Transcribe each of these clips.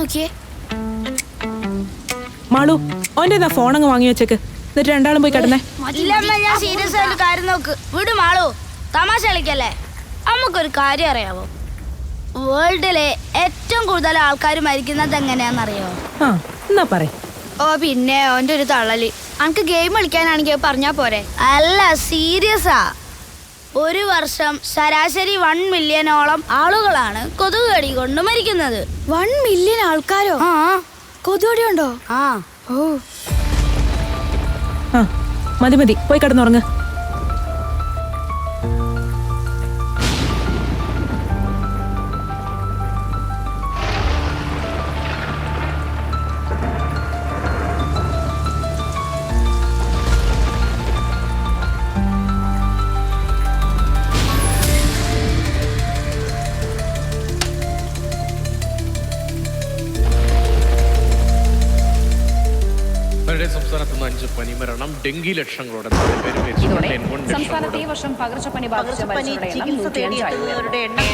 നോക്കിയേ. മാളു ഓന്റെ ഫോൺ അങ്ങ് വാങ്ങി വെച്ചേക്ക്, എന്നിട്ട് രണ്ടാളും പോയി കിടന്നേ. ഞാൻ സീരിയസ് ആയിട്ട് കാര്യം നോക്ക്. വിട് മാളു, തമാശ കളിക്കല്ലേ. നമുക്കൊരു കാര്യം അറിയാവോ? വേൾഡിലെ ഏറ്റവും കൂടുതൽ ആൾക്കാർ മരിക്കുന്നത് എങ്ങനെയാണെന്നറിയോ? എന്നാ പറ. ഓ പിന്നെ ഓന്റെ ഒരു തള്ളല്. അനക്ക് ഗെയിം കളിക്കാനാണെങ്കിൽ പറഞ്ഞാ പോരെ. അല്ല, സീരിയസാ. ഒരു വർഷം ശരാശരി 1 മില്യണോളം ആളുകളാണ് കൊതുക് കടി കൊണ്ട് മരിക്കുന്നത്. 1 മില്യൺ ആൾക്കാരോ? ആ, കൊതുകടി ഉണ്ടോ? ആ. ഓ, മതി മതി, പോയി കിടന്നുറങ്ങ്. സംസ്ഥാനത്ത് 5 പനിമരണം, ഡെങ്കി ലക്ഷങ്ങളോടെ സംസ്ഥാനത്ത് ഈ വർഷം പകർച്ചപ്പനി ചികിത്സ തേടിയെത്തുന്നവരുടെ എണ്ണം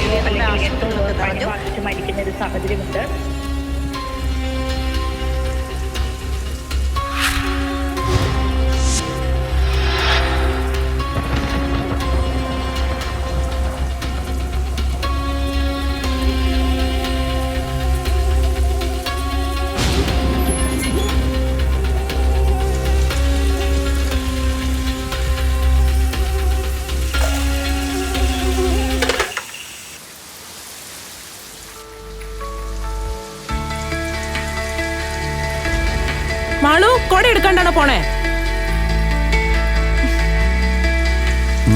മരിക്കുന്ന ഒരു സാഹചര്യമുണ്ട്. മാളു, കൊട എടുക്കാണ്ടാണോ പോണേ?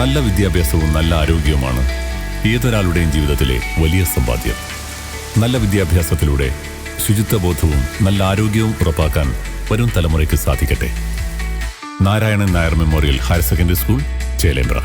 നല്ല വിദ്യാഭ്യാസവും നല്ല ആരോഗ്യവുമാണ് ഏതൊരാളുടെയും ജീവിതത്തിലെ വലിയ സമ്പാദ്യം. നല്ല വിദ്യാഭ്യാസത്തിലൂടെ ശുചിത്വബോധവും നല്ല ആരോഗ്യവും ഉറപ്പാക്കാൻ വരും തലമുറയ്ക്ക് സാധിക്കട്ടെ. Narayanan Nair memorial higher secondary school, Chelembra.